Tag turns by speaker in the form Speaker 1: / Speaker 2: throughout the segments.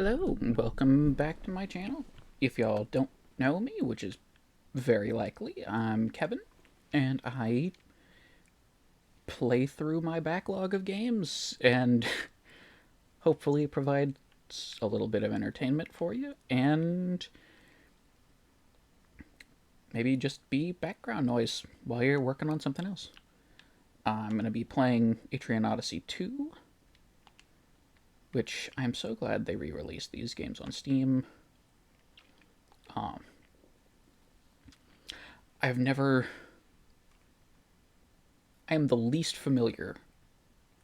Speaker 1: Hello, and welcome back to my channel. If y'all don't know me, which is very likely, I'm Kevin, and I play through my backlog of games and hopefully provide a little bit of entertainment for you, and maybe just be background noise while you're working on something else. I'm going to be playing Etrian Odyssey 2, which I'm so glad they re-released these games on Steam. I've never... I am the least familiar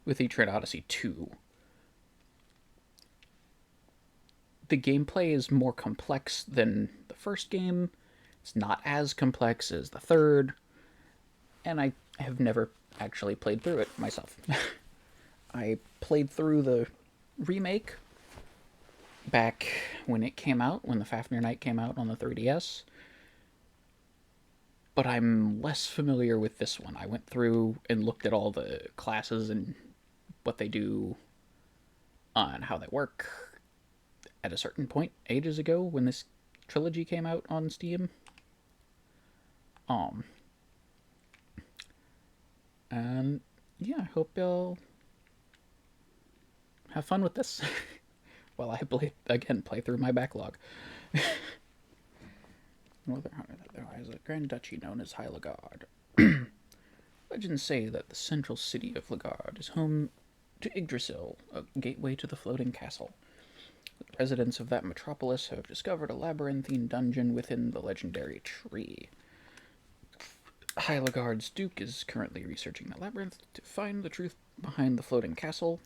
Speaker 1: with Etrian Odyssey 2. The gameplay is more complex than the first game. It's not as complex as the third. And I have never actually played through it myself. I played through the remake back when it came out, when the Fafnir Night came out on the 3DS. But I'm less familiar with this one. I went through and looked at all the classes and what they do and how they work at a certain point ages ago when this trilogy came out on Steam. And yeah, I hope y'all have fun with this while I play through my backlog. Northern there is a Grand Duchy known as High Lagard. Legends say that the central city of Lagard is home to Yggdrasil, a gateway to the floating castle. The residents of that metropolis have discovered a labyrinthine dungeon within the legendary tree. High Lagard's Duke is currently researching the labyrinth to find the truth behind the floating castle.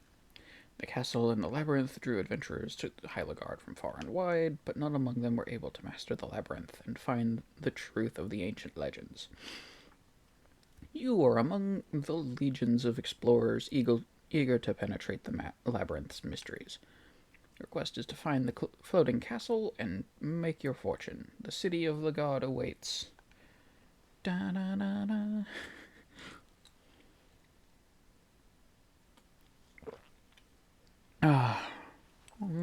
Speaker 1: The castle and the labyrinth drew adventurers to High Lagard from far and wide, but none among them were able to master the labyrinth and find the truth of the ancient legends. You are among the legions of explorers eager to penetrate the labyrinth's mysteries. Your quest is to find the floating castle and make your fortune. The city of Lagard awaits. Da-da-da-da.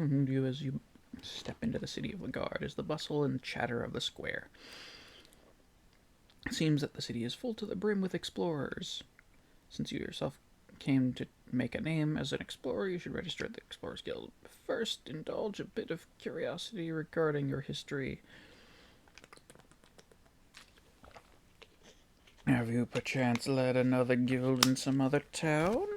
Speaker 1: You as you step into the city of Lagard is the bustle and chatter of the square. It seems that the city is full to the brim with explorers. Since you yourself came to make a name as an explorer, you should register at the Explorers Guild. First, indulge a bit of curiosity regarding your history. Have you perchance led another guild in some other town?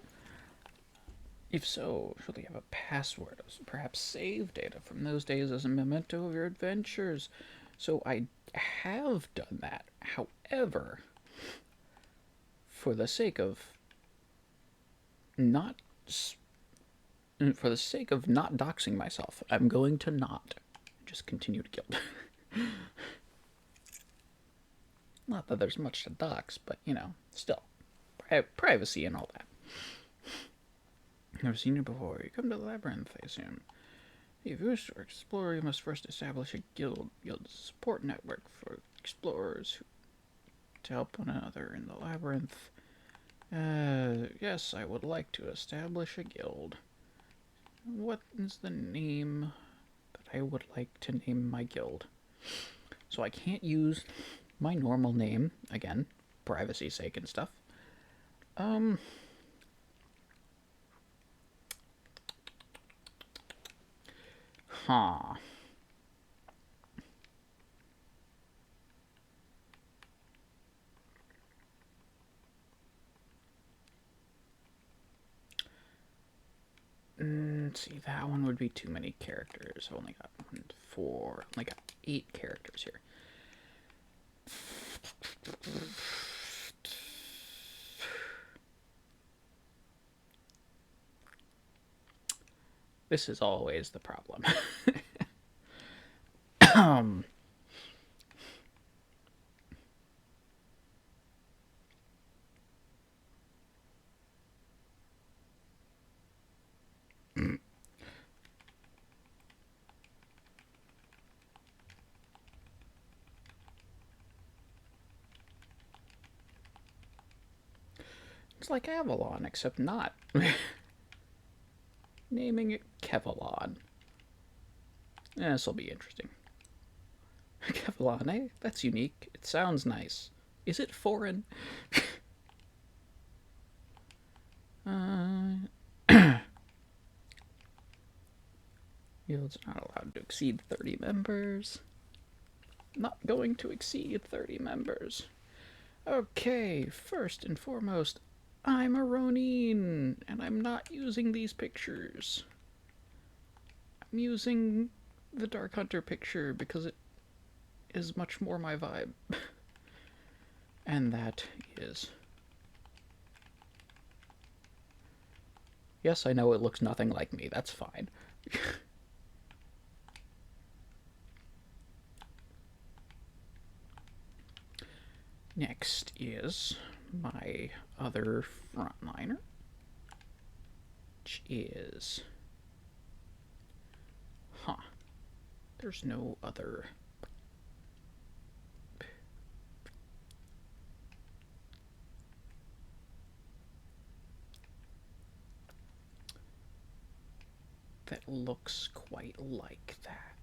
Speaker 1: If so, surely you have a password, or perhaps save data from those days as a memento of your adventures. So I have done that. However, for the sake of not doxing myself, I'm going to not just continue to guild. Not that there's much to dox, but still, privacy and all that. Never seen you before. You come to the labyrinth, I assume. If you wish to explore, you must first establish a guild. Guild is a support network for explorers to help one another in the labyrinth. Yes, I would like to establish a guild. What is the name that I would like to name my guild? So I can't use my normal name, again, privacy's sake and stuff. Huh. See, that one would be too many characters. I've only got 8 characters here. This is always the problem. It's like Avalon, except not. Naming it Kevalon. This'll be interesting. Kevlane? That's unique. It sounds nice. Is it foreign? Guilds not allowed to exceed 30 members. Not going to exceed 30 members. Okay, first and foremost, I'm a Ronin, and I'm not using these pictures. I'm using the Dark Hunter picture because it is much more my vibe. And that is... Yes, I know it looks nothing like me. That's fine. Next is my other frontliner, which is... There's no other... that looks quite like that.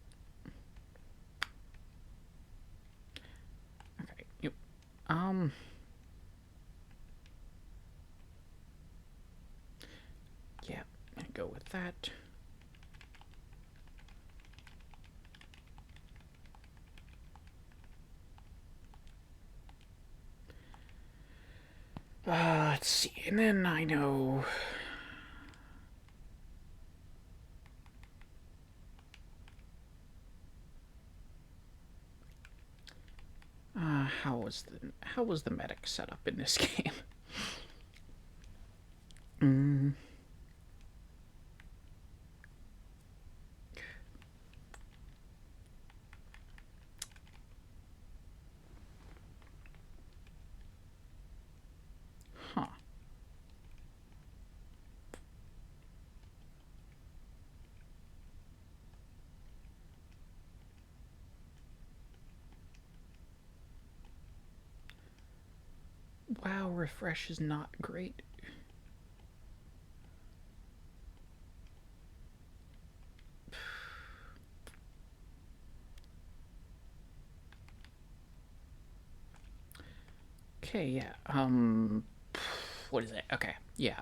Speaker 1: Okay, yep. Yeah, I go with that. Let's see, and then I know... how was the medic set up in this game? Huh. Wow, refresh is not great. Okay, yeah, what is it? Okay, yeah,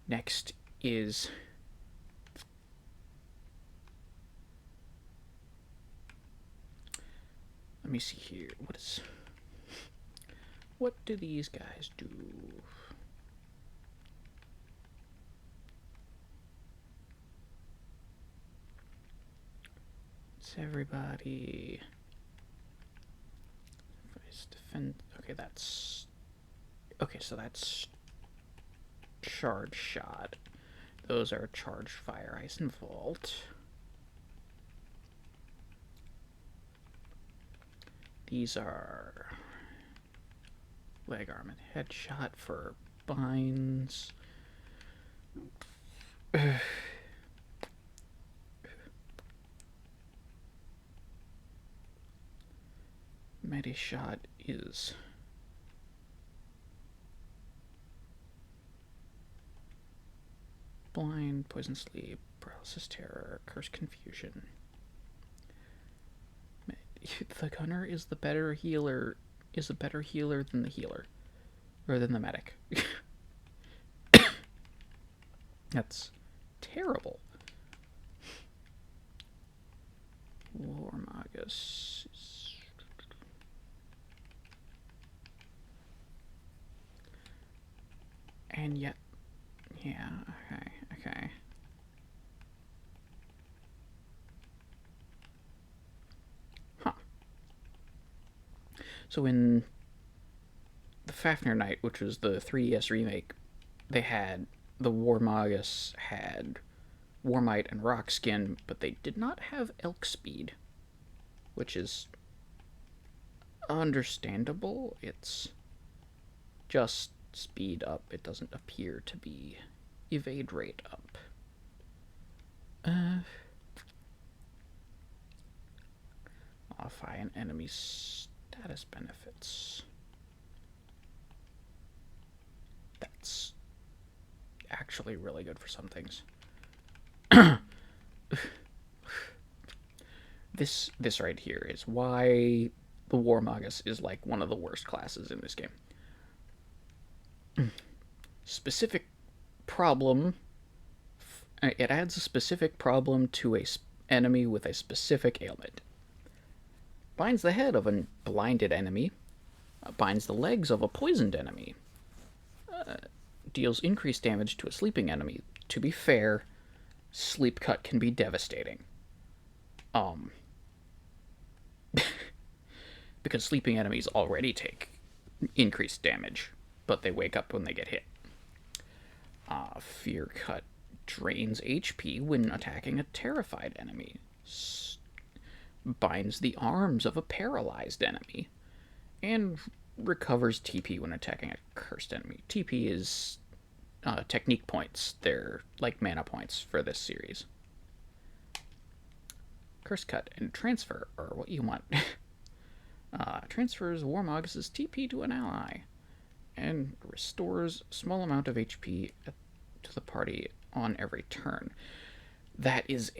Speaker 1: next is... Let me see here, what do these guys do? It's everybody... Defend... Okay, that's... Okay, so that's... Charge shot. Those are charged fire, ice, and vault. These are... leg arm and headshot for binds. Medi shot is blind, poison sleep, paralysis, terror, curse, confusion. The gunner is the better healer. Is a better healer than the healer, or than the medic. That's terrible. Warmagus. And yet, yeah, okay. Huh. So in the Fafnir Knight, which was the 3DS remake, they had, the Warmagus had Warmite and Rock Skin, but they did not have Elk Speed, which is understandable. It's just speed up. It doesn't appear to be evade rate up. Modify an enemy's status benefits. That's actually really good for some things. This right here is why the Warmagus is like one of the worst classes in this game. Specific problem. It adds a specific problem to a enemy with a specific ailment. Binds the head of a blinded enemy. Binds the legs of a poisoned enemy. Deals increased damage to a sleeping enemy. To be fair, sleep cut can be devastating. Because sleeping enemies already take increased damage, but they wake up when they get hit. Fear cut drains HP when attacking a terrified enemy. Binds the arms of a paralyzed enemy. And recovers TP when attacking a cursed enemy. TP is technique points. They're like mana points for this series. Curse cut and transfer are what you want. Transfers Warmog's TP to an ally and restores a small amount of HP to the party on every turn. That is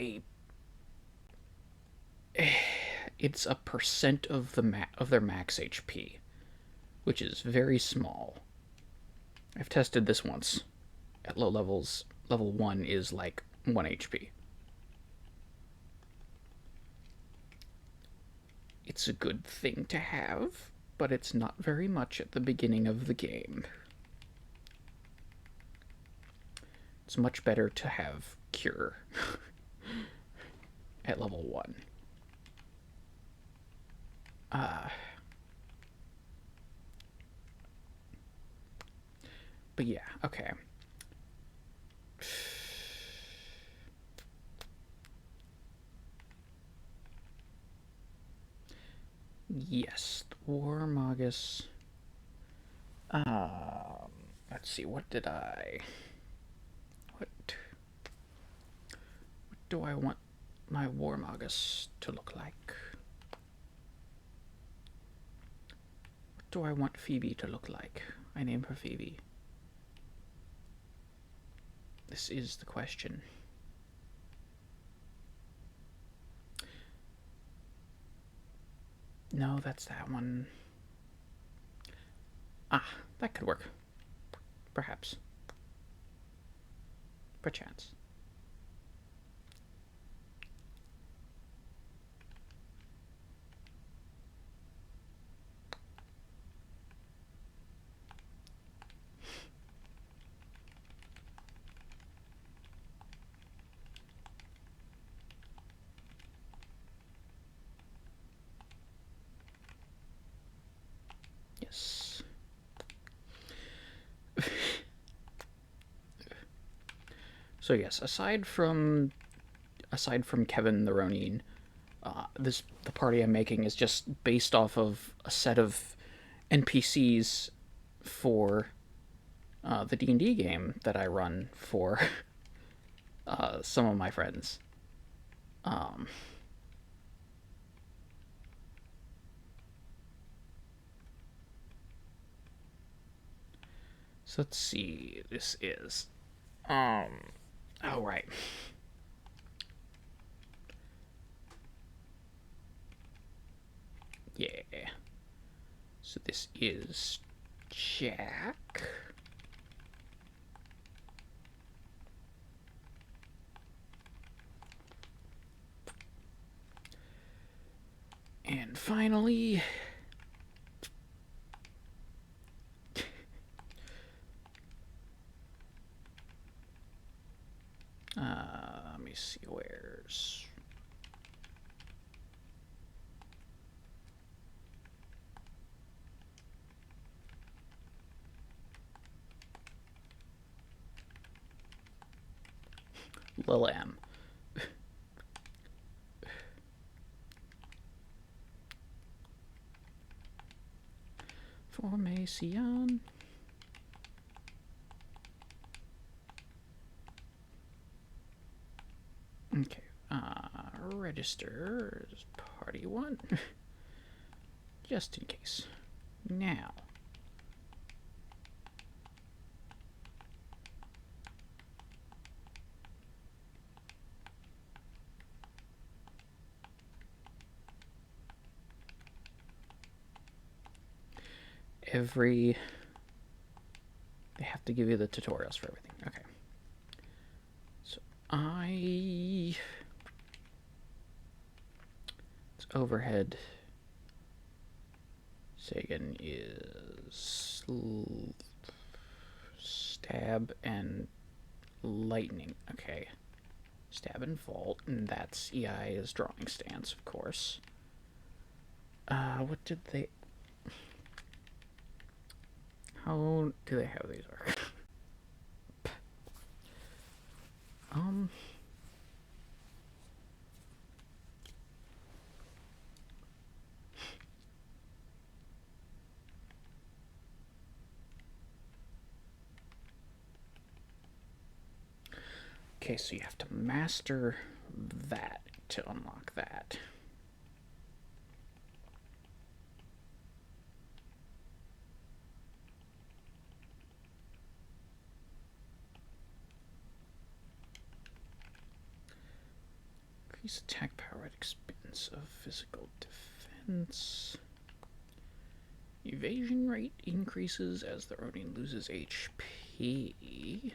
Speaker 1: it's a percent of their max HP, which is very small. I've tested this once. At low levels, level 1 is like 1 HP. It's a good thing to have, but it's not very much at the beginning of the game. It's much better to have Cure at level 1. But yeah, okay. Yes, the Warmagus. Let's see, what do I want my Warmagus to look like? What do I want Phoebe to look like? I name her Phoebe. This is the question. No, that's that one. Ah, that could work. Perhaps. Perchance. Yes. So yes, aside from Kevin the Ronin, the party I'm making is just based off of a set of NPCs for the D&D game that I run for some of my friends. So let's see. This is oh right. Yeah. So this is Jack. And finally, let me see, where's Lil M. Formation. Okay, register as party 1, just in case. Now, every... They have to give you the tutorials for everything. Okay. So it's overhead. Sagan is stab and lightning. Okay. Stab and vault, and that's EI is drawing stance, of course. What did they... How do they have these arcs? Okay, so you have to master that to unlock that. Increase attack power at expense of physical defense. Evasion rate increases as the Ronin loses HP.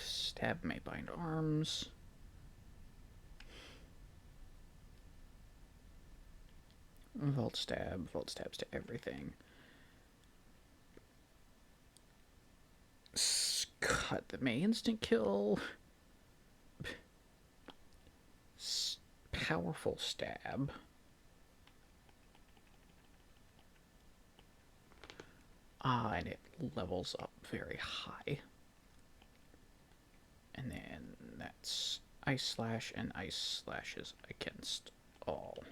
Speaker 1: Stab may bind arms. Vault stabs to everything. Cut that may instant kill. Powerful stab. And it levels up very high. And then that's Ice Slash, and Ice Slash is against all.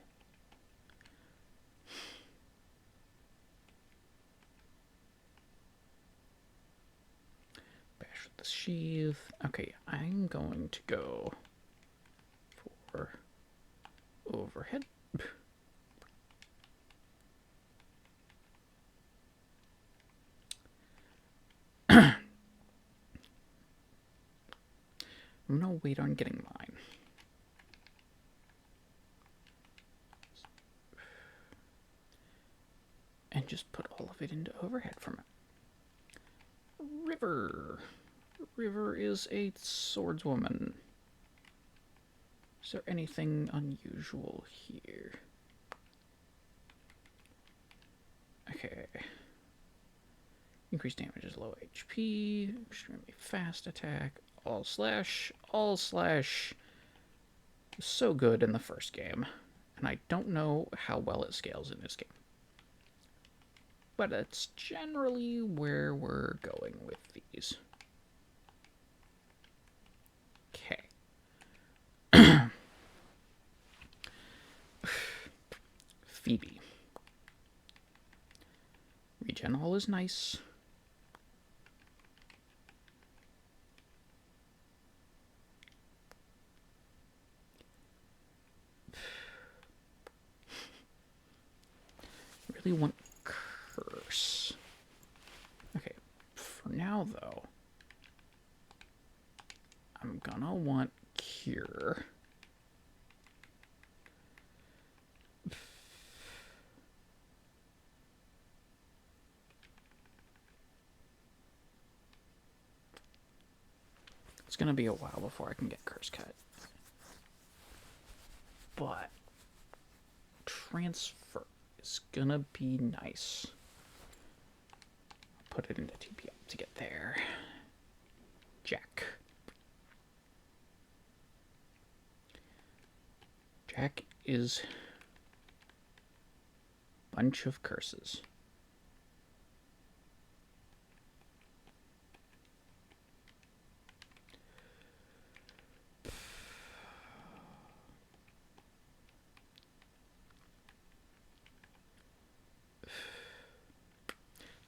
Speaker 1: Bash with the sheath. Okay, I'm going to go for overhead. I'm gonna wait on getting mine. And just put all of it into overhead from it. River. River is a swordswoman. Is there anything unusual here? Okay. Increased damage is low HP. Extremely fast attack. All slash. So good in the first game. And I don't know how well it scales in this game. But that's generally where we're going with these. Okay. Phoebe. Regen all is nice. Really want curse. Okay, for now though, I'm gonna want cure. It's gonna be a while before I can get curse cut. But transfer is gonna be nice. Put it into TP up to get there. Jack. Jack is bunch of curses.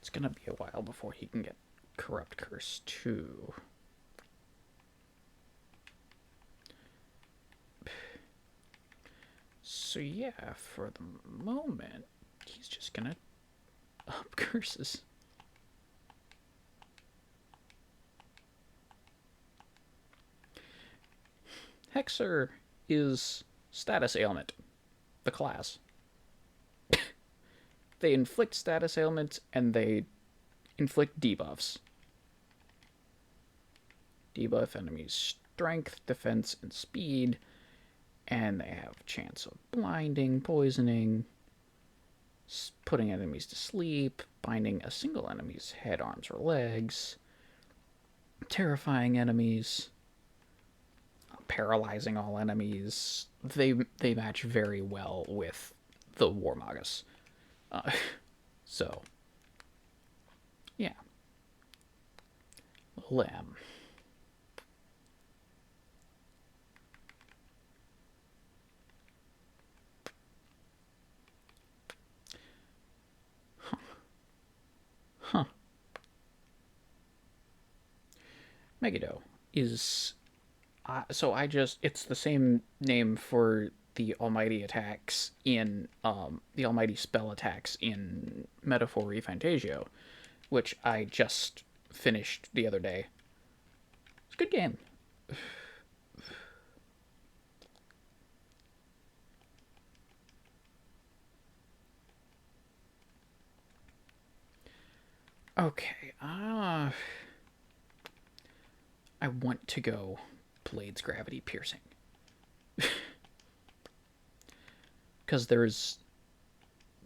Speaker 1: It's gonna be a while before he can get Corrupt Curse too. So yeah, for the moment, he's just gonna up curses. Hexer is status ailment, the class. They inflict status ailments, and they inflict debuffs. Debuff enemies' strength, defense, and speed, and they have chance of blinding, poisoning, putting enemies to sleep, binding a single enemy's head, arms, or legs, terrifying enemies, paralyzing all enemies. They match very well with the Warmagus. So, yeah. Lamb. Huh. Megiddo is it's the same name for the almighty attacks in the almighty spell attacks in Metaphor Refantasio, which I just finished the other day. It's a good game. Okay, I want to go Blades Gravity Piercing. Because there's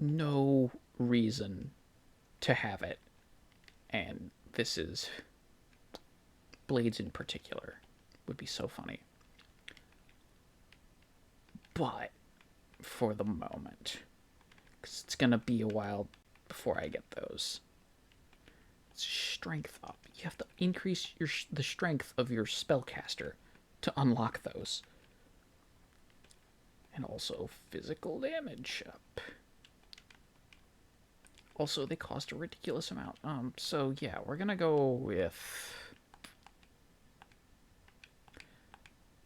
Speaker 1: no reason to have it. And this is... Blades in particular would be so funny. But, for the moment, because it's going to be a while before I get those. Strength up. You have to increase the strength of your spellcaster to unlock those. And also physical damage up. Also, they cost a ridiculous amount. So yeah, we're gonna go with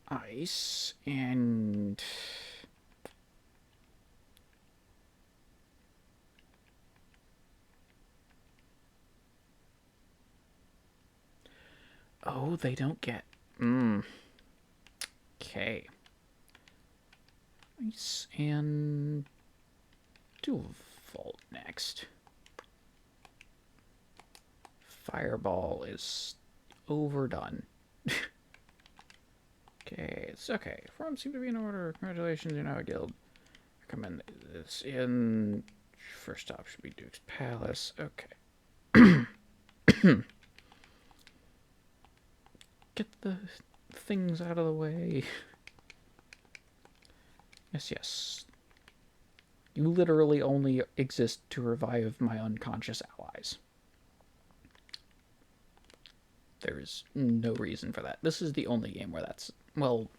Speaker 1: ice and oh, they don't get okay. Ice and do Vault next. Fireball is overdone. Okay, it's okay. Forms seem to be in order. Congratulations, you're now a guild. Recommend this in. First stop should be Duke's Palace. Okay. Get the things out of the way. Yes, yes. You literally only exist to revive my unconscious allies. There is no reason for that. This is the only game where that's... Well,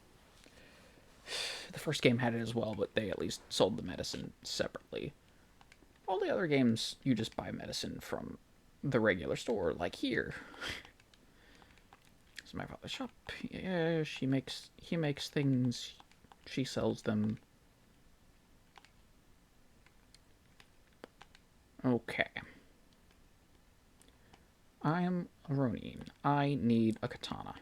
Speaker 1: the first game had it as well, but they at least sold the medicine separately. All the other games, you just buy medicine from the regular store, like here. This is my father's shop. Yeah, he makes things. She sells them. Okay. I am a Ronin. I need a katana.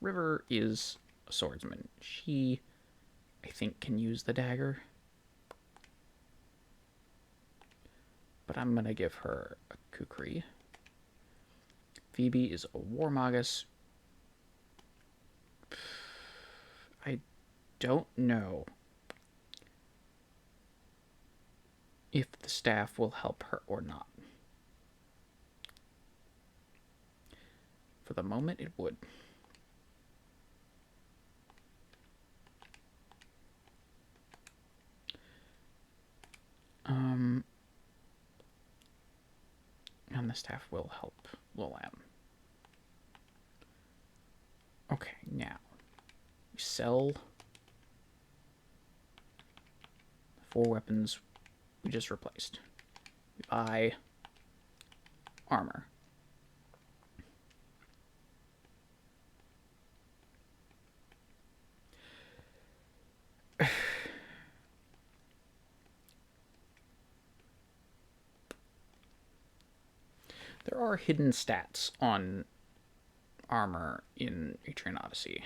Speaker 1: River is a swordsman. She, I think, can use the dagger. But I'm going to give her a kukri. Phoebe is a warmagus. I don't know if the staff will help her or not. For the moment, it would. And the staff will help Lolam. Okay, now we sell the 4 weapons we just replaced. We buy armor. There are hidden stats on armor in Etrian Odyssey.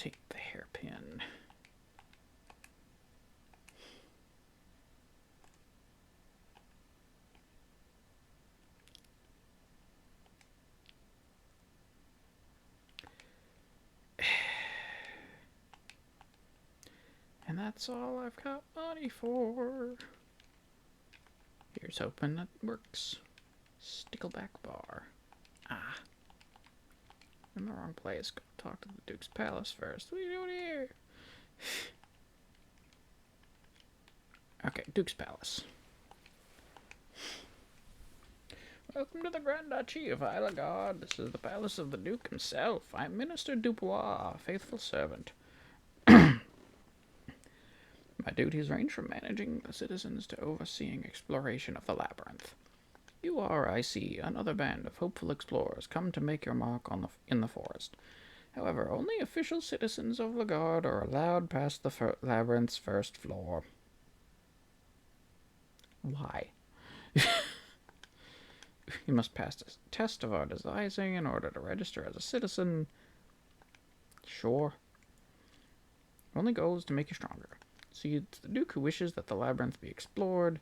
Speaker 1: take the hairpin. And that's all I've got money for. Here's hoping that works. Stickleback bar. Ah. I'm in the wrong place. Go talk to the Duke's Palace first. What are you doing here? Okay, Duke's Palace. Welcome to the Grand Duchy of Islegard. This is the palace of the Duke himself. I'm Minister Dubois, faithful servant. My duties range from managing the citizens to overseeing exploration of the labyrinth. You are, I see, another band of hopeful explorers come to make your mark in the forest. However, only official citizens of Lagard are allowed past the labyrinth's first floor. Why? You must pass a test of our devising in order to register as a citizen. Sure. Only goal is to make you stronger. See, it's the Duke who wishes that the labyrinth be explored.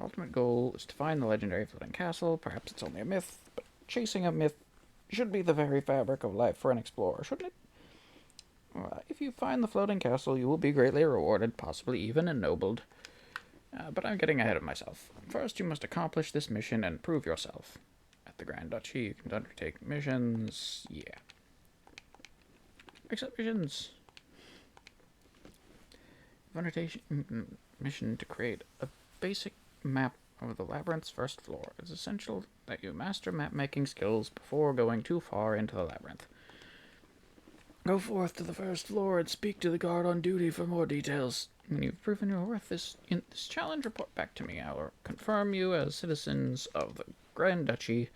Speaker 1: Ultimate goal is to find the legendary floating castle. Perhaps it's only a myth, but chasing a myth should be the very fabric of life for an explorer, shouldn't it? If you find the floating castle, you will be greatly rewarded, possibly even ennobled. But I'm getting ahead of myself. First, you must accomplish this mission and prove yourself. At the Grand Duchy, you can undertake missions. Yeah. Accept missions. Undertaking mission to create a basic map of the labyrinth's first floor. It's essential that you master map-making skills before going too far into the labyrinth. Go forth to the first floor and speak to the guard on duty for more details. When you've proven your worth in this challenge, report back to me. I will confirm you as citizens of the Grand Duchy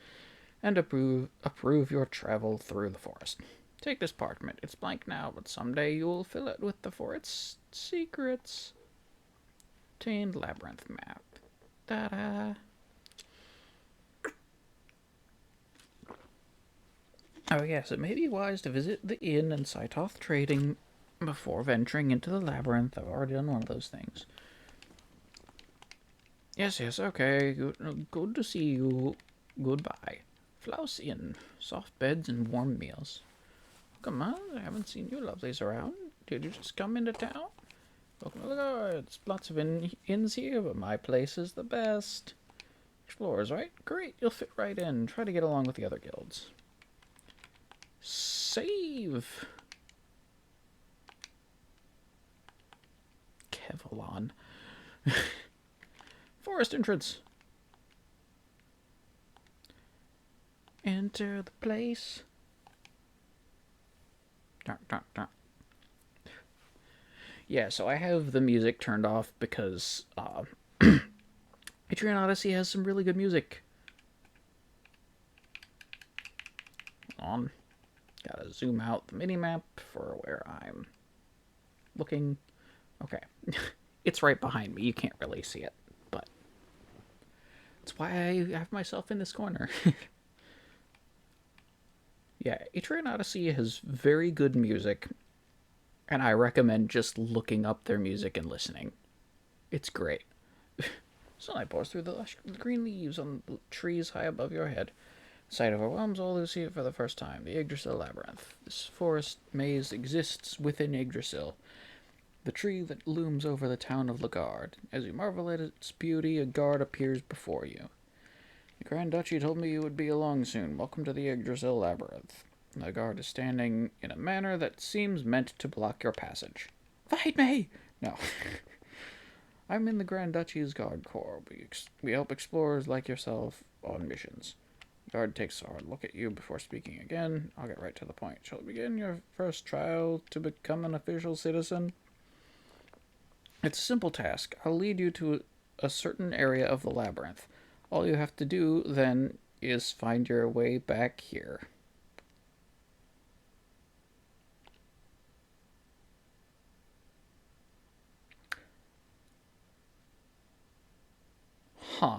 Speaker 1: and approve your travel through the forest. Take this parchment. It's blank now, but someday you will fill it with the forest's secrets. Obtained labyrinth map. Ta-da! Oh yes, it may be wise to visit the inn and Saitoth trading before venturing into the labyrinth. I've already done one of those things. Yes, okay. Good to see you. Goodbye. Flouse Inn. Soft beds and warm meals. Come on, I haven't seen you lovelies around. Did you just come into town? Welcome to the guards. Lots of inns here, but my place is the best. Explorers, right? Great, you'll fit right in. Try to get along with the other guilds. Save! Kevlon. Forest entrance. Enter the place. Yeah, so I have the music turned off because Etrian Odyssey has some really good music. Hold on. Gotta zoom out the minimap for where I'm looking. Okay. It's right behind me. You can't really see it, but that's why I have myself in this corner. Yeah, Etrian Odyssey has very good music, and I recommend just looking up their music and listening. It's great. Sunlight pours through the lush green leaves on the trees high above your head. Sight overwhelms all who see it for the first time. The Yggdrasil Labyrinth. This forest maze exists within Yggdrasil, the tree that looms over the town of Lagard. As you marvel at its beauty, a guard appears before you. The Grand Duchy told me you would be along soon. Welcome to the Yggdrasil Labyrinth. The guard is standing in a manner that seems meant to block your passage. Fight me! No. I'm in the Grand Duchy's Guard Corps. We help explorers like yourself on missions. The guard takes a hard look at you before speaking again. I'll get right to the point. Shall we begin your first trial to become an official citizen? It's a simple task. I'll lead you to a certain area of the labyrinth. All you have to do, then, is find your way back here. Huh.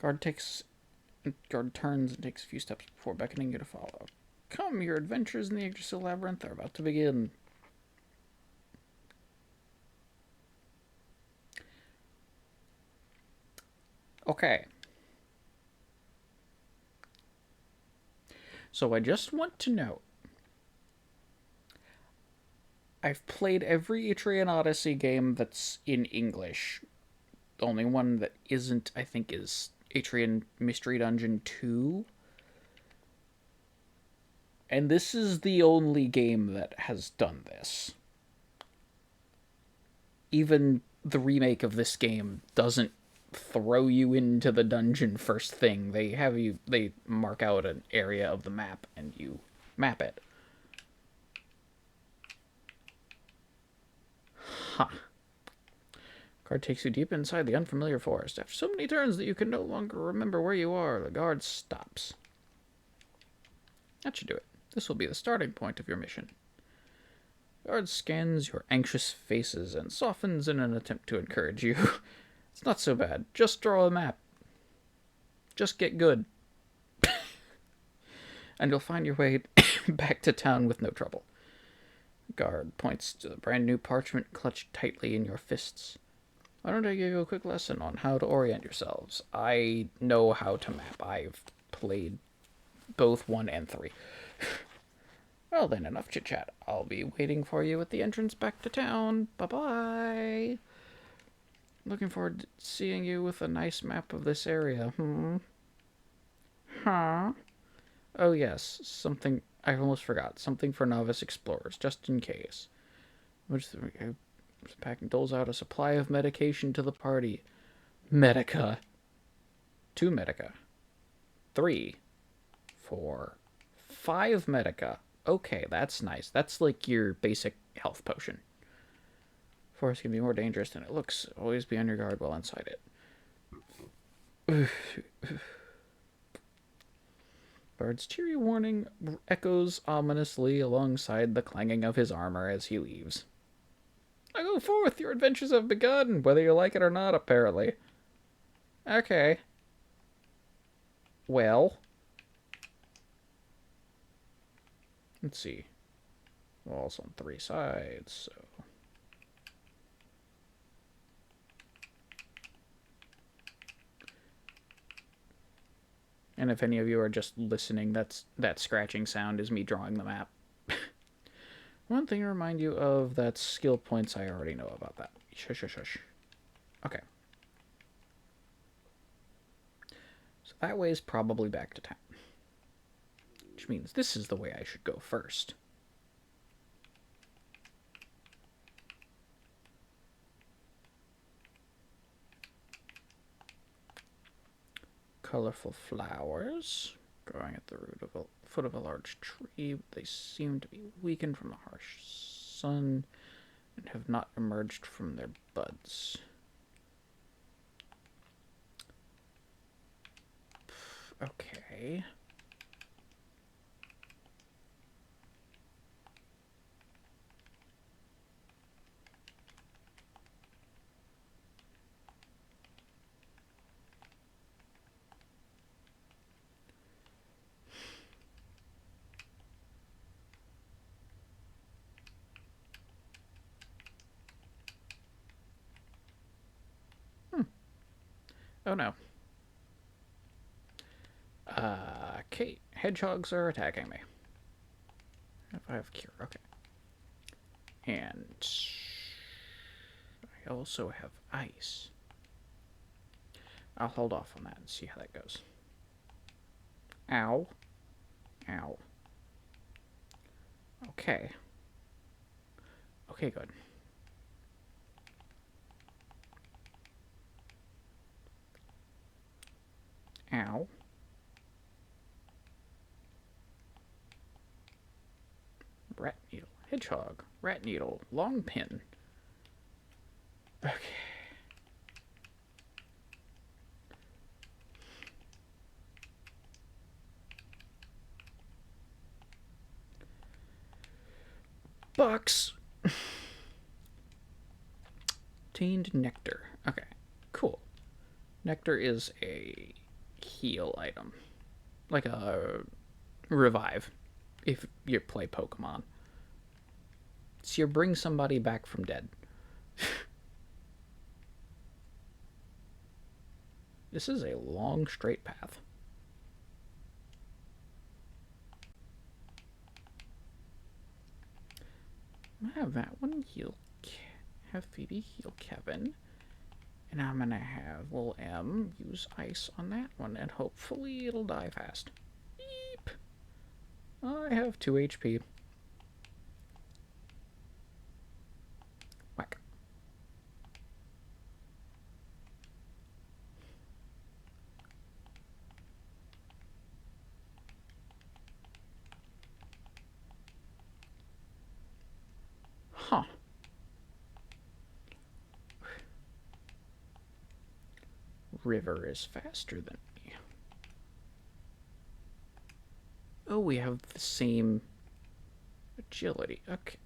Speaker 1: Guard turns and takes a few steps before beckoning you to follow. Come, your adventures in the Yggdrasil Labyrinth are about to begin. Okay. So I just want to note, I've played every Etrian Odyssey game that's in English. The only one that isn't, I think, is Etrian Mystery Dungeon 2. And this is the only game that has done this. Even the remake of this game doesn't throw you into the dungeon first thing. They mark out an area of the map and you map it. Huh. Card takes you deep inside the unfamiliar forest. After so many turns that you can no longer remember where you are, the guard stops. That should do it. This will be the starting point of your mission. The guard scans your anxious faces and softens in an attempt to encourage you. It's not so bad. Just draw a map. Just get good. And you'll find your way back to town with no trouble. The guard points to the brand new parchment clutched tightly in your fists. Why don't I give you a quick lesson on how to orient yourselves? I know how to map. I've played both 1 and 3. Well then, enough chit-chat. I'll be waiting for you at the entrance back to town. Bye-bye. Looking forward to seeing you with a nice map of this area. Huh? Oh yes, something I almost forgot. Something for novice explorers, just in case. Packing doles out a supply of medication to the party. Medica. 2 Medica. 3. 4. 5 Medica. Okay, that's nice. That's like your basic health potion. Forest can be more dangerous than it looks. Always be on your guard while inside it. Bard's cheery warning echoes ominously alongside the clanging of his armor as he leaves. Now go forth, your adventures have begun, whether you like it or not, apparently. Okay. Well. Let's see. Walls on 3 sides, so... And if any of you are just listening, that scratching sound is me drawing the map. One thing to remind you of, that's skill points. I already know about that. Shush, shush, shush. Okay. So that way is probably back to town. Which means this is the way I should go first. Colorful flowers growing at the foot of a large tree. They seem to be weakened from the harsh sun and have not emerged from their buds. Okay. Oh no. Okay, hedgehogs are attacking me. If I have cure, okay. And I also have ice. I'll hold off on that and see how that goes. Ow. Ow. Okay. Okay, good. Ow. Rat needle. Hedgehog. Rat needle. Long pin. Okay. Box. Tainted nectar. Okay. Cool. Nectar is a heal item. Like a revive. if you play Pokemon. So you bring somebody back from dead. This is a long, straight path. I'm gonna have that one heal, have Phoebe heal Kevin, and I'm gonna have little M use ice on that one, and hopefully it'll die fast. Beep. I have 2 HP. Whack. Huh. River is faster than me. Oh, we have the same agility. Okay.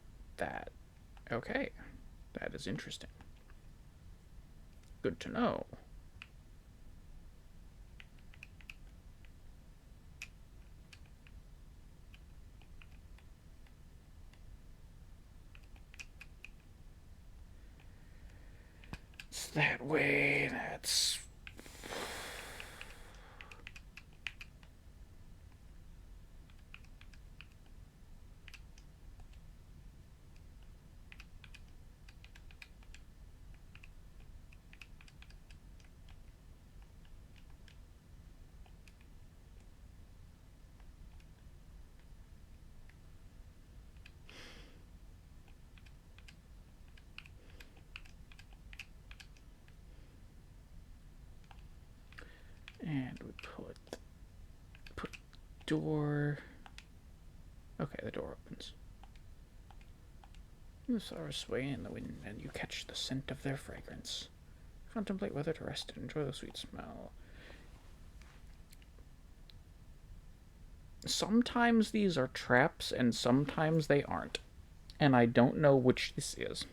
Speaker 1: Okay. That is interesting. Good to know. It's that way. That's... And we put door. Okay, the door opens. You flowers sway in the wind, and you catch the scent of their fragrance. Contemplate whether to rest and enjoy the sweet smell. Sometimes these are traps, and sometimes they aren't. And I don't know which this is.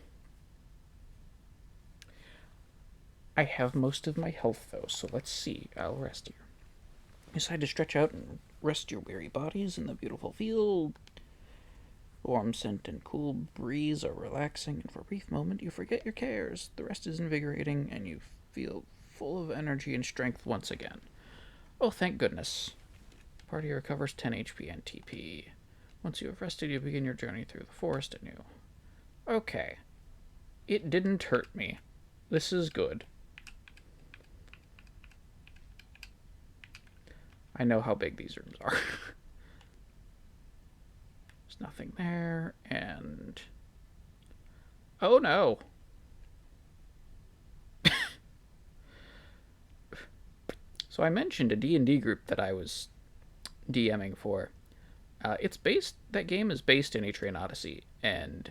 Speaker 1: I have most of my health, though, so let's see. I'll rest here. Decide to stretch out and rest your weary bodies in the beautiful field. Warm scent and cool breeze are relaxing, and for a brief moment you forget your cares. The rest is invigorating, and you feel full of energy and strength once again. Oh, thank goodness. Party recovers 10 HP and TP. Once you have rested, you begin your journey through the forest anew. Okay. It didn't hurt me. This is good. I know how big these rooms are. There's nothing there, and... Oh no! So I mentioned a D&D group that I was DMing for. That game is based in Etrian Odyssey, and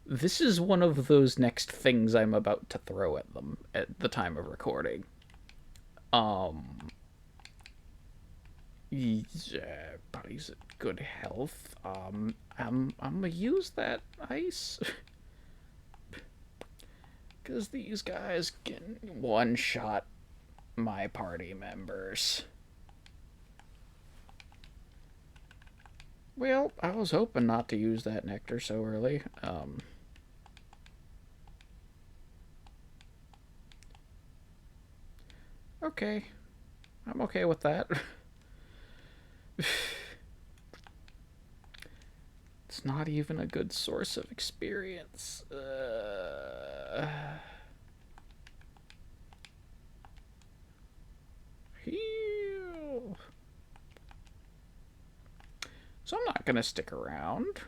Speaker 1: this is one of those next things I'm about to throw at them at the time of recording. Buddy's at good health. I'm gonna use that ice. Because these guys can one-shot my party members. Well, I was hoping not to use that nectar so early. Okay. I'm okay with that. It's not even a good source of experience. Heal. So I'm not gonna stick around.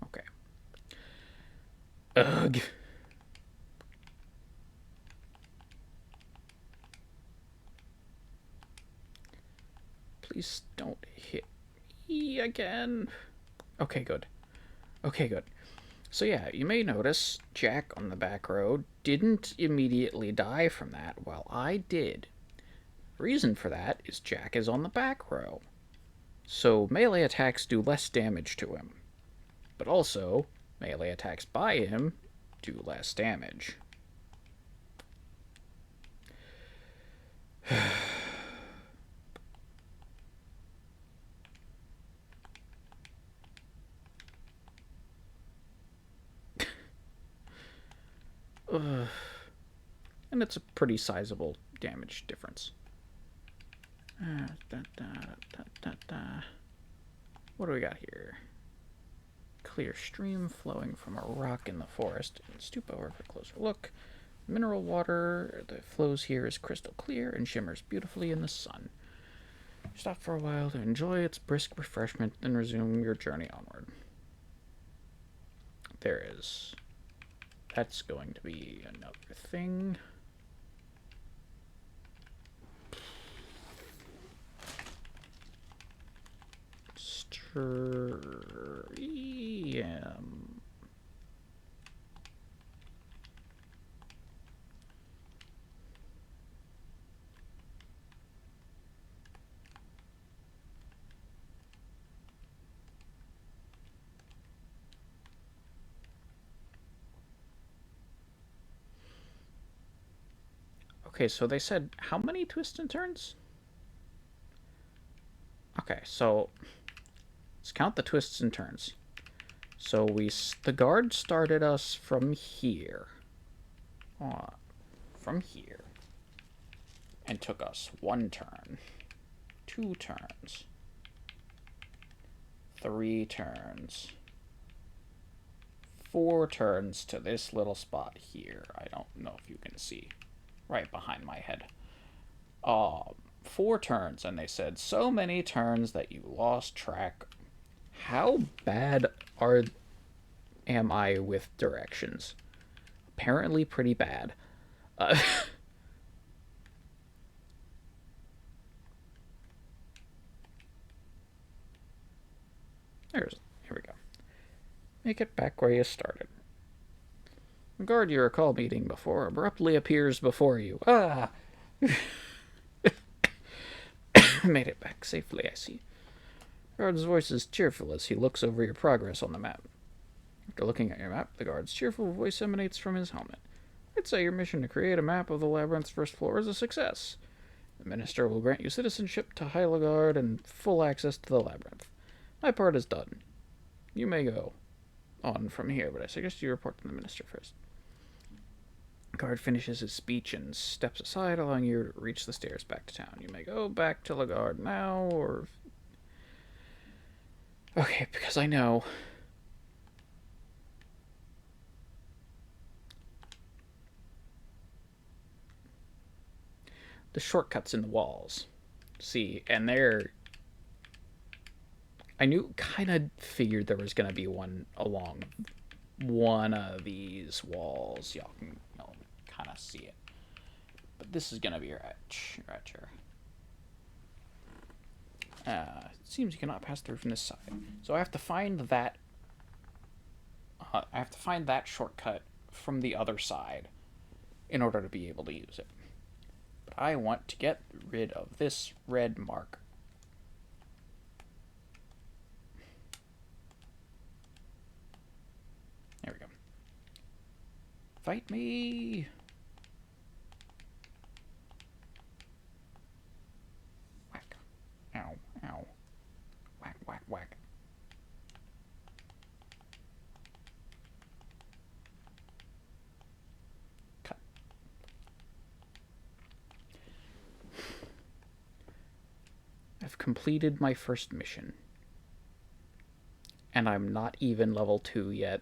Speaker 1: Okay. Ugh. Please don't hit me again. Okay, good. Okay, good. So yeah, you may notice Jack on the back row didn't immediately die from that, while I did. The reason for that is Jack is on the back row. So melee attacks do less damage to him. But also, melee attacks by him do less damage. And it's a pretty sizable damage difference. What do we got here? Clear stream flowing from a rock in the forest. Stoop over for a closer look. Mineral water that flows here is crystal clear and shimmers beautifully in the sun. Stop for a while to enjoy its brisk refreshment, then resume your journey onward. There is. That's going to be another thing. Stream. Okay, so they said how many twists and turns? Okay, so let's count the twists and turns. So the guard started us from here. From here. And took us 1 turn. 2 turns. 3 turns. 4 turns to this little spot here. I don't know if you can see. Right behind my head. 4 turns, and they said so many turns that you lost track. How bad am I with directions? Apparently pretty bad. Here we go. Make it back where you started. The guard you recall meeting before abruptly appears before you. Ah! Made it back safely, I see. The guard's voice is cheerful as he looks over your progress on the map. After looking at your map, the guard's cheerful voice emanates from his helmet. I'd say your mission to create a map of the labyrinth's first floor is a success. The minister will grant you citizenship to Heiligard and full access to the labyrinth. My part is done. You may go on from here, but I suggest you report to the minister first. The guard finishes his speech and steps aside, allowing you to reach the stairs back to town. You may go back to Ligard now, or... Okay, because I know... the shortcuts in the walls. See, and they're... I kind of figured there was going to be one along one of these walls. Y'all can kind of see it. But this is going to be right here. It seems you cannot pass through from this side. So I have to find that... shortcut from the other side in order to be able to use it. But I want to get rid of this red mark. There we go. Fight me! Whack. Ow, ow. Whack, whack, whack. Cut. I've completed my first mission. And I'm not even level 2 yet.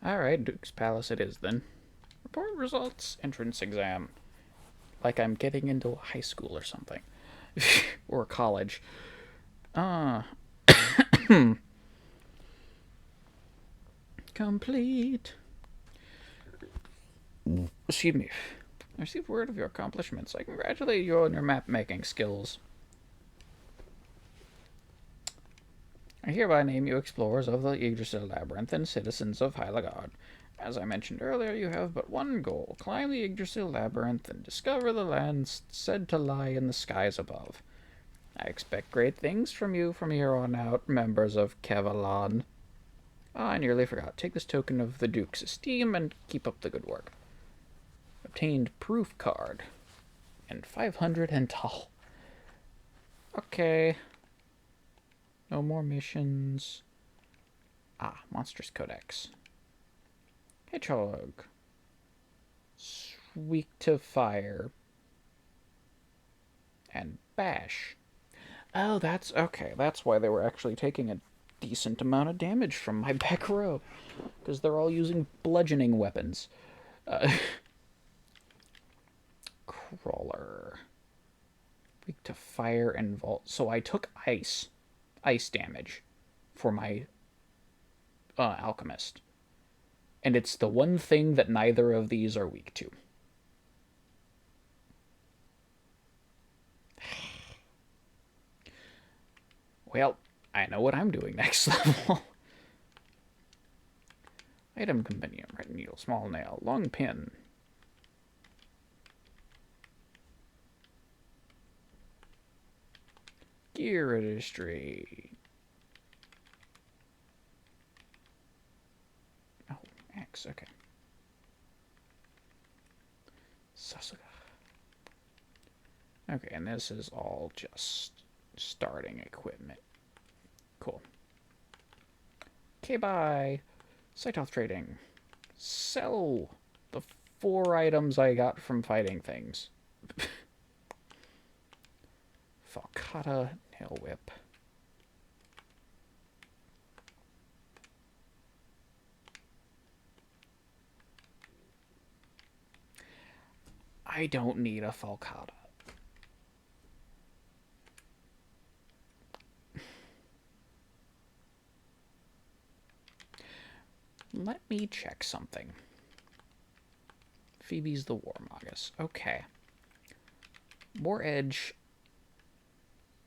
Speaker 1: Alright, Duke's Palace it is then. Report results, entrance exam. Like I'm getting into high school or something. Or college. Complete. Excuse me. I received word of your accomplishments. I congratulate you on your map-making skills. I hereby name you explorers of the Yggdrasil Labyrinth and citizens of Heilagard. As I mentioned earlier, you have but one goal: climb the Yggdrasil Labyrinth and discover the lands said to lie in the skies above. I expect great things from you from here on out, members of Kevalan. Ah, I nearly forgot. Take this token of the Duke's esteem and keep up the good work. Obtained proof card. And 500 hental. Okay. No more missions. Ah, Monstrous Codex. Hedgehog. Weak to fire. And bash. Oh, that's okay. That's why they were actually taking a decent amount of damage from my back row. Because they're all using bludgeoning weapons. Crawler. Weak to fire and vault. So I took ice damage for my alchemist. And it's the one thing that neither of these are weak to. Well, I know what I'm doing next level. Item compendium, red needle, small nail, long pin. Gear registry. Oh, axe, okay. Sasuga. Okay, and this is all just starting equipment. Cool. Okay, bye. Cytoth trading. Sell the 4 items I got from fighting things. Falcata, nail whip. I don't need a Falcata. Let me check something. Phoebe's the War Magus. Okay. War Edge.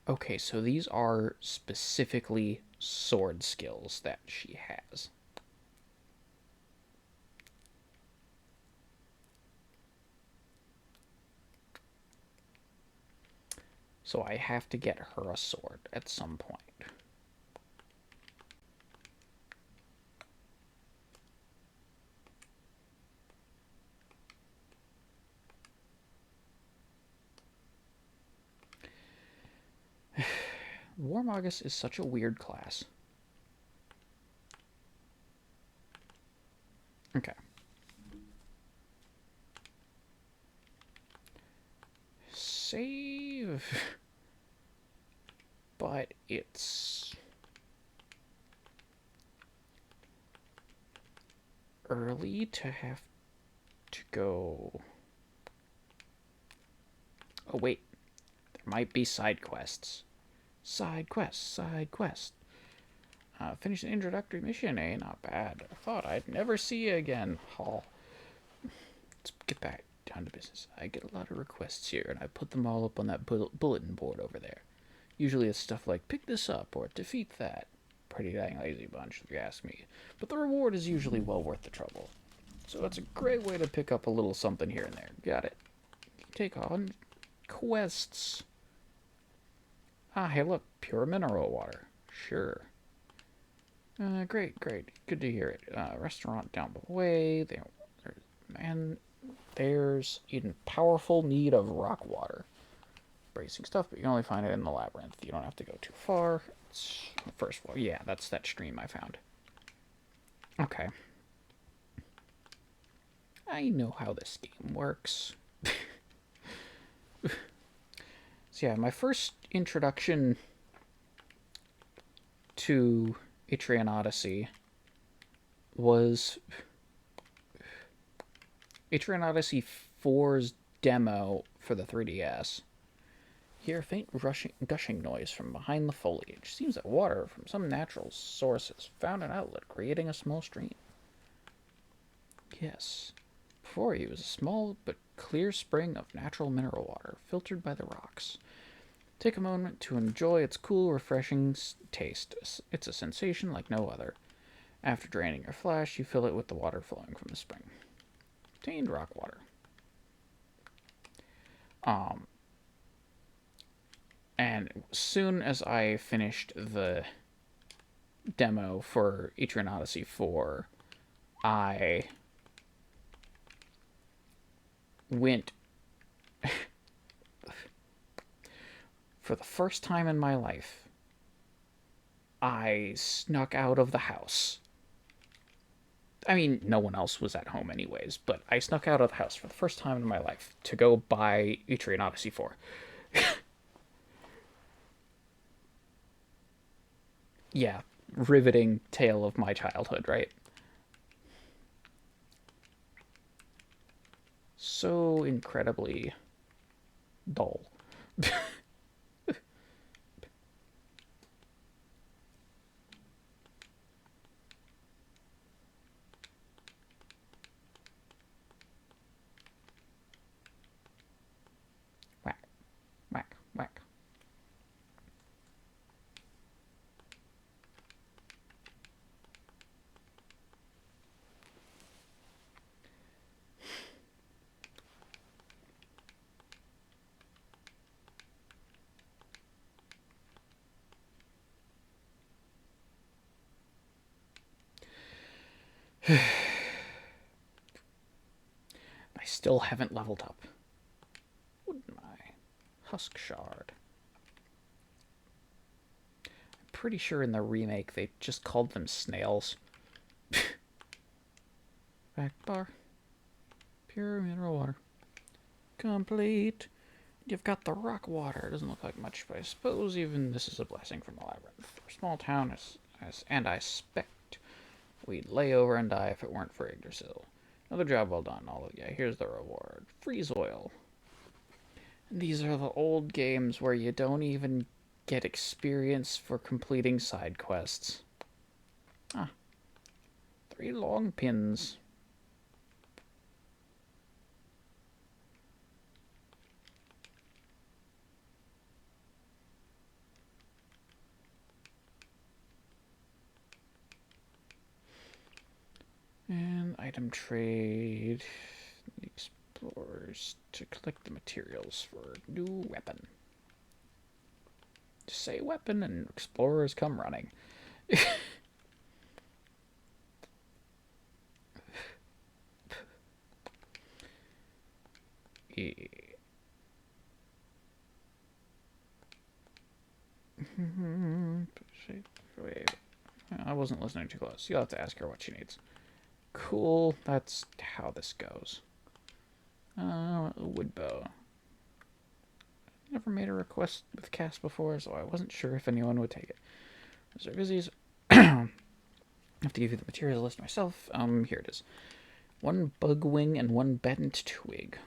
Speaker 1: Okay, so these are specifically sword skills that she has. So I have to get her a sword at some point. War Magus is such a weird class. Okay. Save. But it's early to have to go. Oh, wait. There might be side quests. Side quest. Finish an introductory mission, eh? Not bad. I thought I'd never see you again, Hall. Let's get back down to business. I get a lot of requests here, and I put them all up on that bulletin board over there. Usually it's stuff like, pick this up, or defeat that. Pretty dang lazy bunch, if you ask me. But the reward is usually well worth the trouble. So it's a great way to pick up a little something here and there. Got it. Take on quests. Ah, hey look, pure mineral water. Sure. Great. Good to hear it. Restaurant down the way. There's in powerful need of rock water. Bracing stuff, but you can only find it in the labyrinth. You don't have to go too far. It's on the first floor. Yeah, that's that stream I found. Okay. I know how this game works. So yeah, my first introduction to Etrian Odyssey was Etrian Odyssey 4's demo for the 3DS. Hear a faint gushing noise from behind the foliage. Seems that water from some natural source has found an outlet, creating a small stream. Yes. Before you is a small but clear spring of natural mineral water, filtered by the rocks. Take a moment to enjoy its cool, refreshing taste. It's a sensation like no other. After draining your flask, you fill it with the water flowing from the spring. Contained rock water. And as soon as I finished the demo for Etrian Odyssey 4, I went for the first time in my life. I snuck out of the house. I mean, no one else was at home anyways, but I snuck out of the house for the first time in my life to go buy Etrian Odyssey 4. Yeah, riveting tale of my childhood, right? So incredibly dull. Whack, whack, whack. I still haven't leveled up. Wouldn't I? Husk Shard. I'm pretty sure in the remake they just called them snails. Back bar. Pure mineral water. Complete. You've got the rock water. It doesn't look like much, but I suppose even this is a blessing from the labyrinth. We're a small town, and I expect we'd lay over and die if it weren't for Yggdrasil. Another job well done, all of you. Here's the reward. Freeze oil. These are the old games where you don't even get experience for completing side quests. Ah. 3 long pins. And item trade. Explorers to collect the materials for new weapon. Just say weapon and explorers come running. Wait, I wasn't listening too close. You'll have to ask her what she needs. Cool, that's how this goes. Wood bow. Never made a request with cast before, so I wasn't sure if anyone would take it. Those are busy. I have to give you the materials list myself. Here it is. 1 bug wing and 1 bent twig.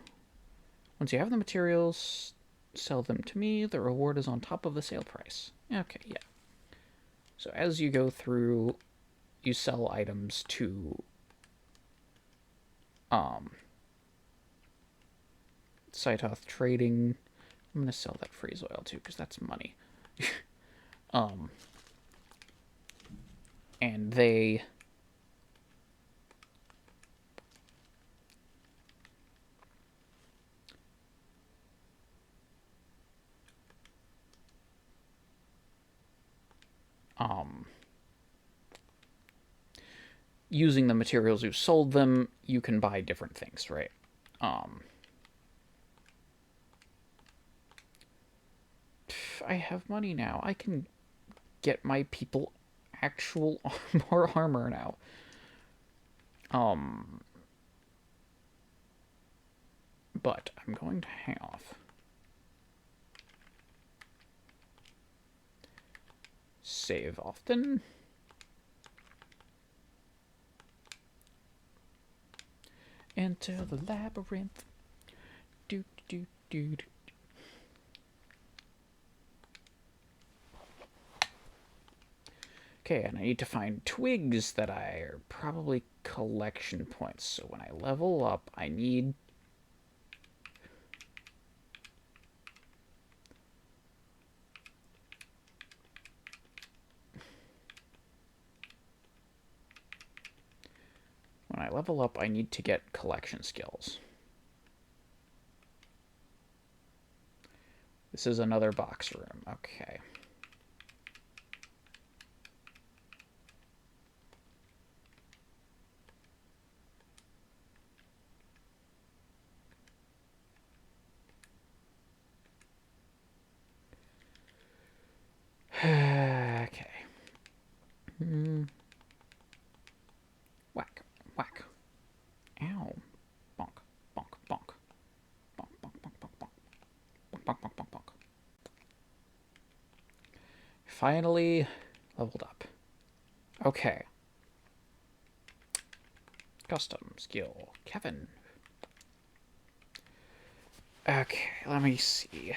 Speaker 1: Once you have the materials, sell them to me. The reward is on top of the sale price. Okay, yeah. So as you go through, you sell items to Scythoth Trading. I'm gonna sell that freeze oil too, because that's money. And they using the materials you sold them, you can buy different things, right? I have money now. I can get my people actual more armor now. But I'm going to hang off. Save often. Enter the labyrinth. Do do do do. Okay, and I need to find twigs that are probably collection points. So when I level up, I need level up, I need to get collection skills. This is another box room. Okay. Okay. Whack, whack. Ow. Bonk, bonk, bonk. Bonk, bonk, bonk, bonk, bonk. Bonk, bonk, bonk, bonk, bonk. Finally leveled up. Okay. Custom skill. Kevin. Okay, let me see.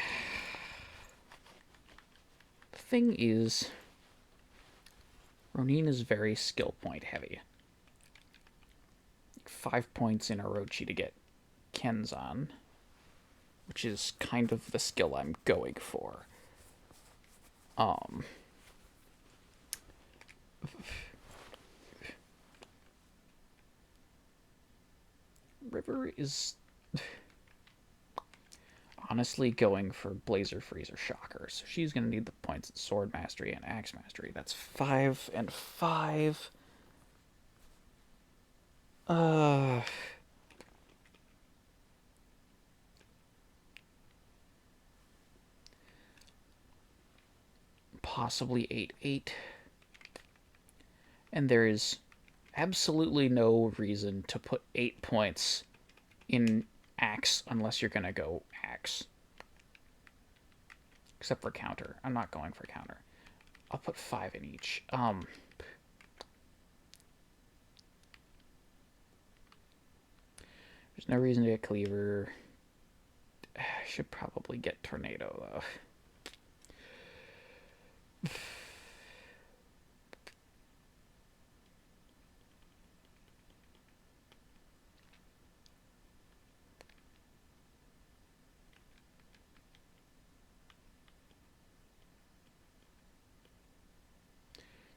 Speaker 1: The thing is, Ronin is very skill point heavy. 5 points in Orochi to get Kenzan, which is kind of the skill I'm going for. River is honestly going for Blazer, Freezer, Shocker, so she's going to need the points in Sword Mastery and Axe Mastery. That's 5 and 5. Possibly 8-8. And there is absolutely no reason to put 8 points in Axe unless you're going to go Axe. Except for counter. I'm not going for counter. I'll put 5 in each. There's no reason to get Cleaver. I should probably get Tornado, though.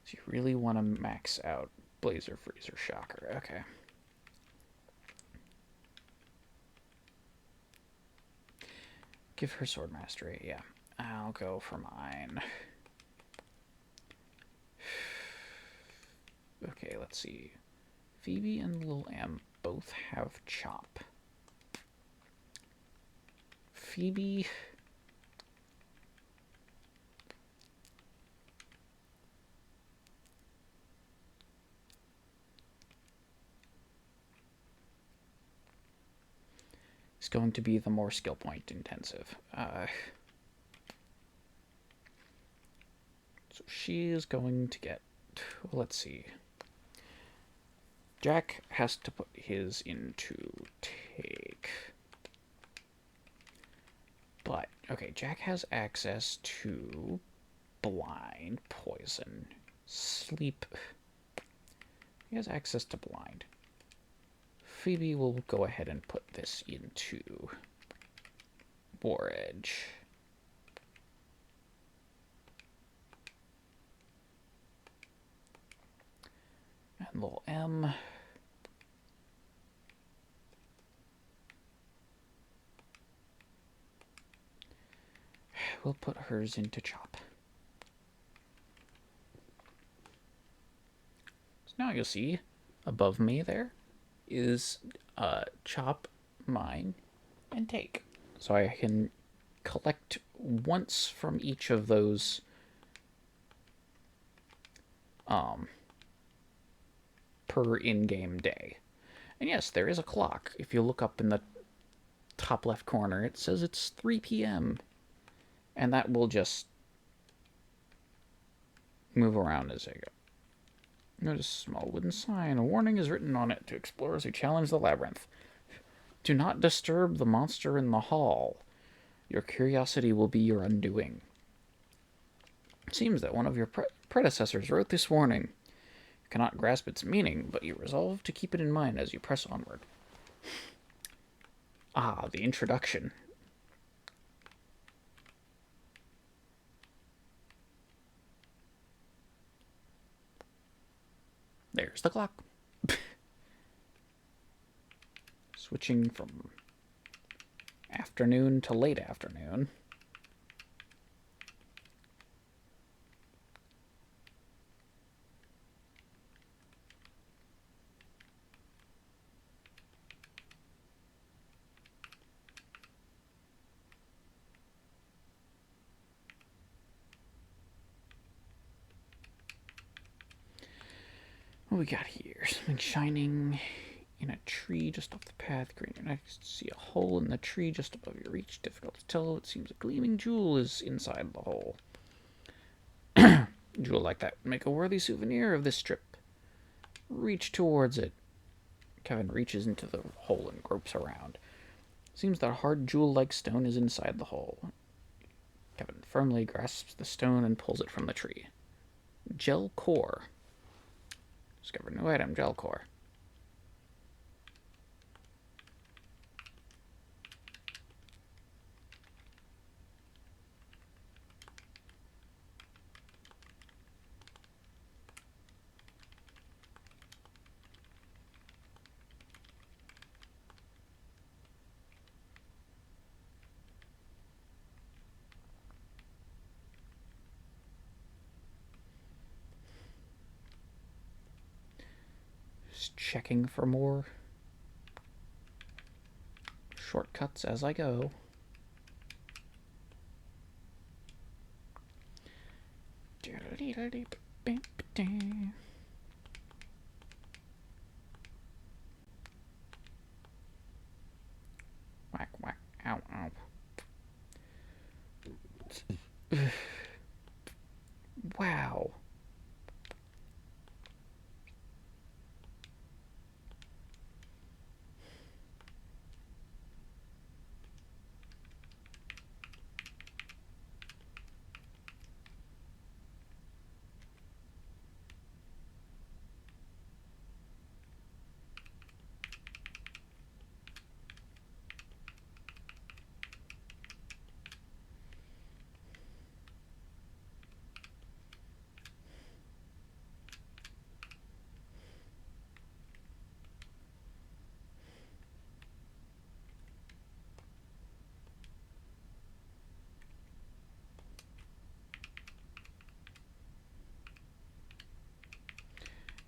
Speaker 1: So you really want to max out Blazer, Freezer, Shocker. Okay. Give her Sword Mastery, yeah. I'll go for mine. Okay, let's see. Phoebe and Lil M both have Chop. Phoebe... is going to be the more skill point intensive. So she is going to get... Let's see. Jack has to put his into take. But, okay, Jack has access to blind, poison, sleep. He has access to blind. Phoebe will go ahead and put this into War Edge. And little M. We'll put hers into Chop. So now you'll see above me there is Chop, mine, and Take. So I can collect once from each of those per in-game day. And yes, there is a clock. If you look up in the top left corner, it says it's 3 p.m. And that will just move around as I go. Notice a small wooden sign. A warning is written on it to explorers who challenge the labyrinth. Do not disturb the monster in the hall. Your curiosity will be your undoing. It seems that one of your predecessors wrote this warning. You cannot grasp its meaning, but you resolve to keep it in mind as you press onward. Ah, the introduction. There's the clock. Switching from afternoon to late afternoon. What we got here? Something shining in a tree just off the path. Green. I can see a hole in the tree just above your reach. Difficult to tell. It seems a gleaming jewel is inside the hole. Jewel like that would make a worthy souvenir of this trip. Reach towards it. Kevin reaches into the hole and gropes around. Seems that a hard jewel-like stone is inside the hole. Kevin firmly grasps the stone and pulls it from the tree. Gel core. Discover new item, gel core. Just checking for more shortcuts as I go. Whack, whack, ow, ow. Wow.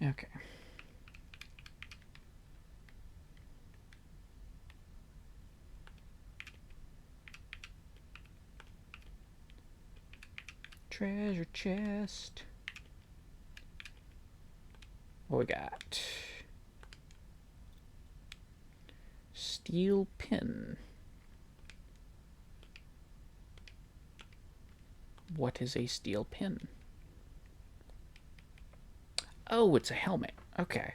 Speaker 1: Okay. Treasure chest. What we got? Steel pin. What is a steel pin? Oh, it's a helmet. Okay.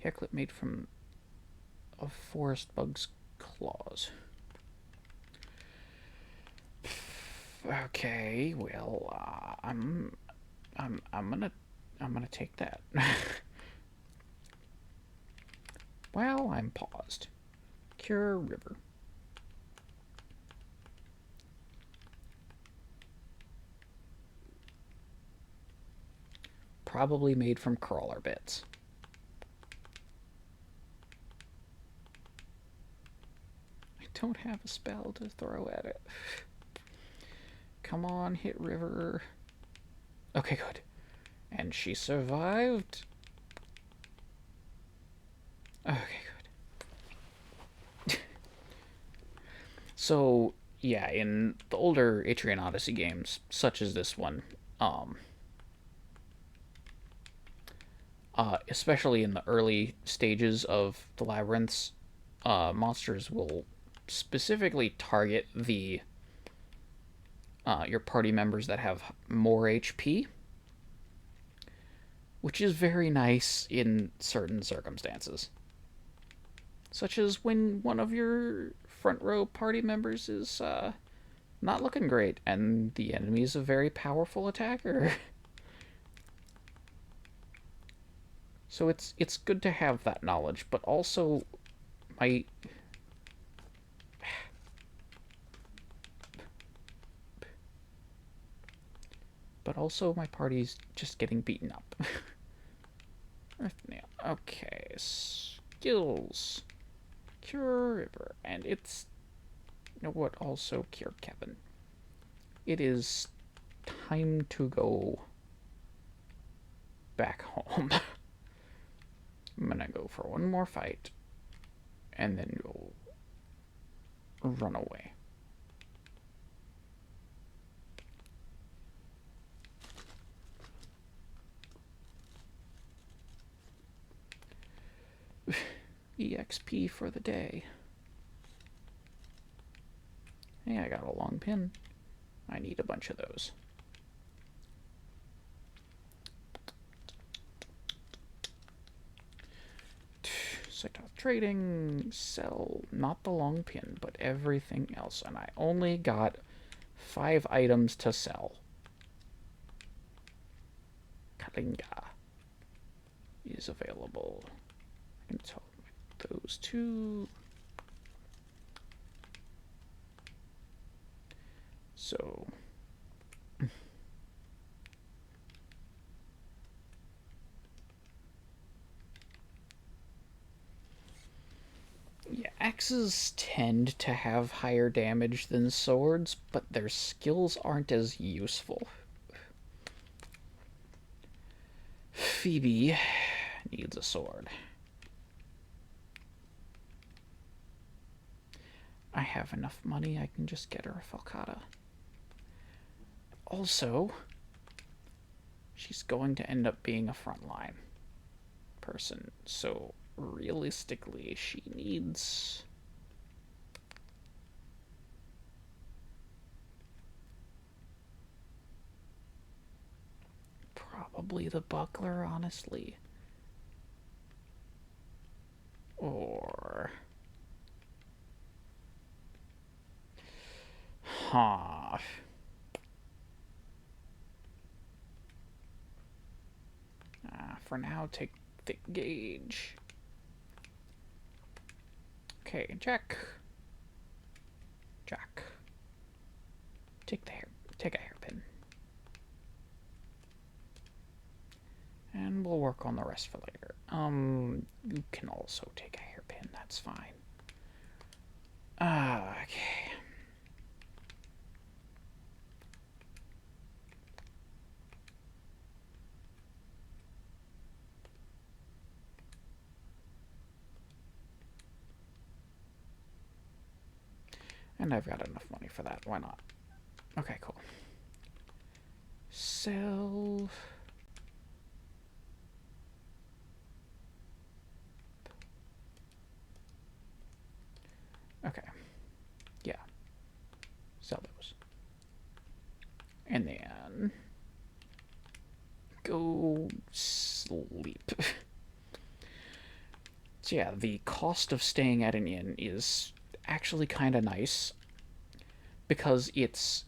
Speaker 1: Hair clip made from a forest bug's claws. Okay, well, I'm gonna take that. Well, I'm paused. Cure river. Probably made from crawler bits. I don't have a spell to throw at it. Come on, hit river. Okay, good. And she survived. Okay, good. So, yeah, in the older Etrian Odyssey games, such as this one, especially in the early stages of the labyrinths, monsters will specifically target the your party members that have more HP, which is very nice in certain circumstances. Such as when one of your front row party members is not looking great and the enemy is a very powerful attacker. So it's good to have that knowledge, but also my party's just getting beaten up. Okay, skills. Cure River. And it's... You know what? Also Cure Kevin. It is time to go back home. I'm gonna go for one more fight. And then go run away. EXP for the day. Hey, I got a long pin. I need a bunch of those. Sector trading, sell, not the long pin, but everything else. And I only got 5 items to sell. Kalinga is available. I can tell those two. So yeah, axes tend to have higher damage than swords, but their skills aren't as useful. Phoebe needs a sword. I have enough money, I can just get her a falcata. Also, she's going to end up being a frontline person, so realistically, she needs... probably the buckler, honestly. Or... Huh... for now, take thick gauge. Okay, Jack. Jack. Take a hairpin. And we'll work on the rest for later. You can also take a hairpin, that's fine. Okay. And I've got enough money for that. Why not? Okay, cool. Sell. Okay. Yeah. Sell those. And then go sleep. So yeah, the cost of staying at an inn is actually kind of nice because it's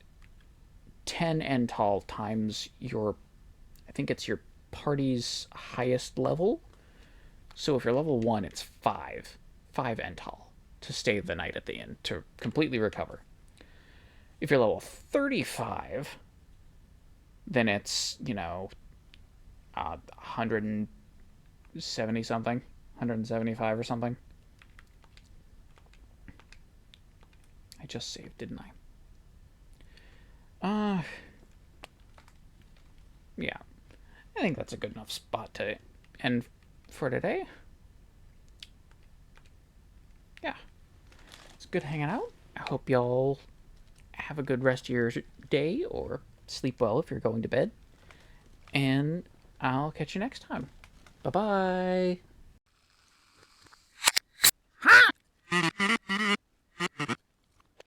Speaker 1: 10 Ental times your, I think it's your party's highest level. So if you're level 1, it's 5 Ental to stay the night at the inn to completely recover. If you're level 35, then it's, 170 something, 175 or something. I just saved, didn't I? Yeah. I think that's a good enough spot to end for today. Yeah. It's good hanging out. I hope y'all have a good rest of your day, or sleep well if you're going to bed. And I'll catch you next time. Bye-bye.